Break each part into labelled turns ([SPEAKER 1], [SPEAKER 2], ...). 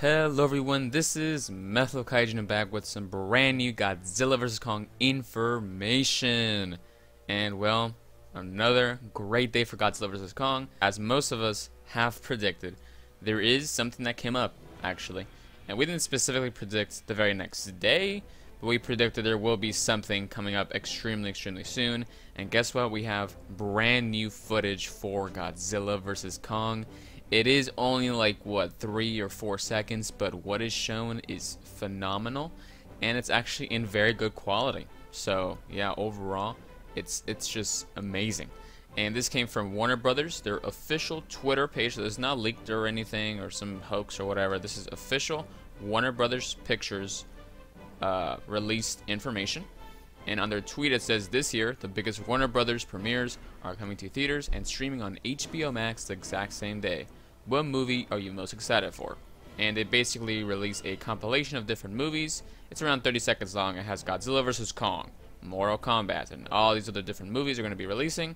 [SPEAKER 1] Hello everyone, this is Methyl Kaijin and back with some brand new Godzilla vs. Kong information. And well, another great day for Godzilla vs. Kong. As most of us have predicted, there is something that came up, actually. And we didn't specifically predict the very next day, but we predicted there will be something coming up extremely soon. And guess what? We have brand new footage for Godzilla vs. Kong. It is only like, what, 3 or 4 seconds, but what is shown is phenomenal, and it's actually in very good quality. So, yeah, overall, it's just amazing. And this came from Warner Brothers, their official Twitter page. So it's not leaked or anything, or some hoax or whatever. This is official Warner Brothers Pictures released information. And on their tweet it says, this year, the biggest Warner Brothers premieres are coming to theaters and streaming on HBO Max the exact same day. What movie are you most excited for? And they basically release a compilation of different movies. It's around 30 seconds long. It has Godzilla vs. Kong, Mortal Kombat, and all these other different movies are going to be releasing.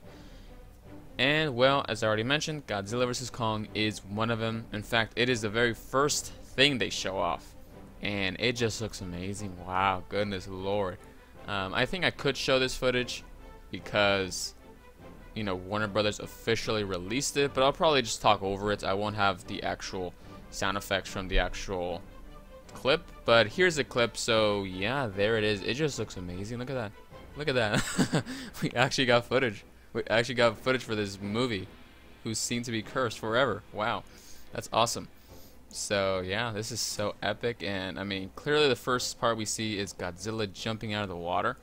[SPEAKER 1] And well, as I already mentioned, Godzilla vs. Kong is one of them. In fact, it is the very first thing they show off. And it just looks amazing. Wow, goodness lord. I think I could show this footage because, you know, Warner Brothers officially released it, but I'll probably just talk over it. I won't have the actual sound effects from the actual clip, but here's the clip. So yeah, there it is. It just looks amazing. Look at that. Look at that. We actually got footage. We actually got footage for this movie, who's seen to be cursed forever. Wow, that's awesome. So yeah, this is so epic. And I mean, clearly the first part we see is Godzilla jumping out of the water,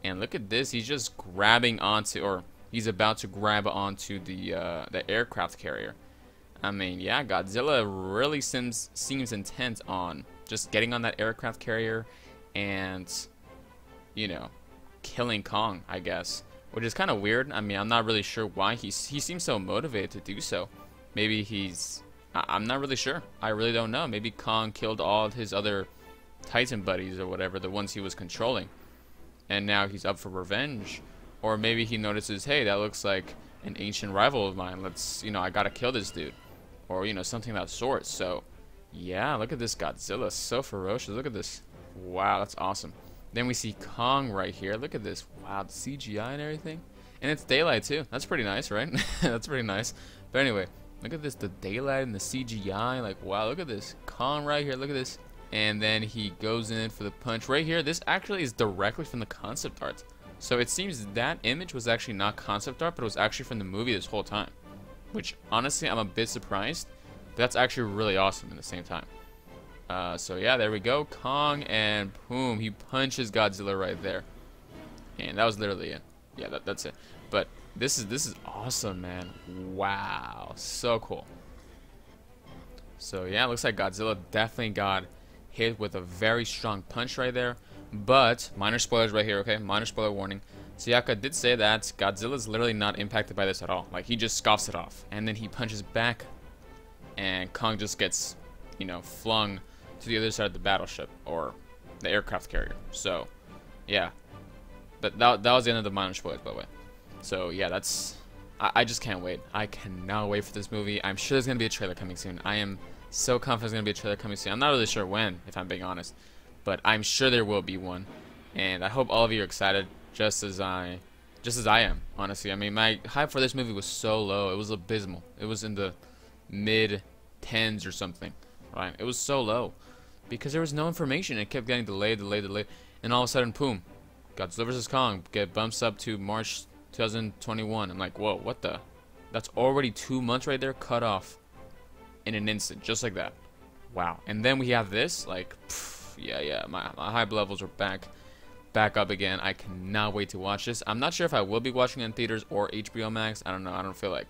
[SPEAKER 1] and look at this. He's just grabbing onto, or he's about to grab onto the aircraft carrier. I mean, yeah, Godzilla really seems intent on just getting on that aircraft carrier and, you know, killing Kong, I guess, which is kind of weird. I mean, I'm not really sure why he seems so motivated to do so. Maybe I'm not really sure. I really don't know. Maybe Kong killed all of his other Titan buddies or whatever, the ones he was controlling, and now he's up for revenge. Or maybe he notices, hey, that looks like an ancient rival of mine. I gotta kill this dude. Or, something of that sort. So, yeah, look at this Godzilla. So ferocious. Look at this. Wow, that's awesome. Then we see Kong right here. Look at this. Wow, the CGI and everything. And it's daylight, too. That's pretty nice, right? That's pretty nice. But anyway, look at this. The daylight and the CGI. Like, wow, look at this. Kong right here. Look at this. And then he goes in for the punch right here. This actually is directly from the concept art. So it seems that image was actually not concept art, but it was actually from the movie this whole time. Which, honestly, I'm a bit surprised. But that's actually really awesome at the same time. So yeah, there we go. Kong, and boom, he punches Godzilla right there. And that was literally it. Yeah, that's it. But this is awesome, man. Wow, so cool. So yeah, it looks like Godzilla definitely got hit with a very strong punch right there. But, minor spoilers right here, okay? Minor spoiler warning. Sayaka did say that Godzilla's literally not impacted by this at all. Like, he just scoffs it off. And then he punches back, and Kong just gets, flung to the other side of the battleship, or the aircraft carrier. So, yeah. But that was the end of the minor spoilers, by the way. So, yeah, that's... I just can't wait. I cannot wait for this movie. I'm sure there's going to be a trailer coming soon. I am so confident there's going to be a trailer coming soon. I'm not really sure when, if I'm being honest. But I'm sure there will be one, and I hope all of you are excited, just as I am. Honestly, I mean, my hype for this movie was so low; it was abysmal. It was in the mid-10s or something, right? It was so low because there was no information. It kept getting delayed, and all of a sudden, boom, Godzilla vs. Kong bumps up to March 2021. I'm like, whoa, what the? That's already 2 months right there, cut off in an instant, just like that. Wow. And then we have this, like. Yeah, my hype levels are back up again. I cannot wait to watch this. I'm not sure if I will be watching it in theaters or HBO Max. I don't know. I don't feel like,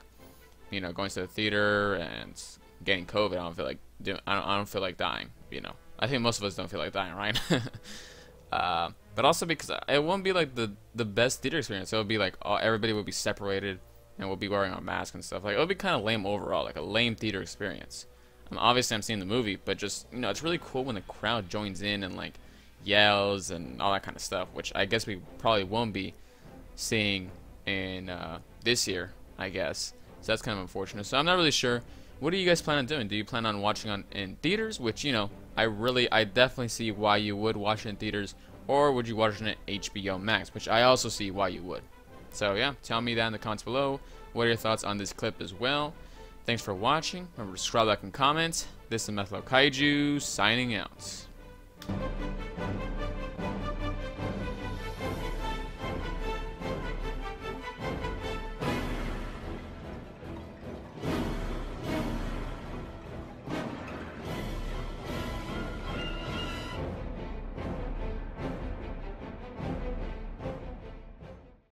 [SPEAKER 1] going to the theater and getting COVID. I don't feel like dying. I think most of us don't feel like dying, right? But also because it won't be like the best theater experience. It'll be like everybody will be separated and we'll be wearing our masks and stuff. Like, it'll be kind of lame overall, like a lame theater experience. Obviously I'm seeing the movie, but just, it's really cool when the crowd joins in and like yells and all that kind of stuff, which I guess we probably won't be seeing in this year, I guess. So that's kind of unfortunate. So I'm not really sure what do you guys plan on doing? Do you plan on watching in theaters, which, you know, I definitely see why you would watch it in theaters, or would you watch it at HBO Max, which I also see why you would. So yeah, tell me that in the comments below. What are your thoughts on this clip as well? Thanks for watching. Remember to subscribe, like, and comment. This is Methyl Kaiju signing out.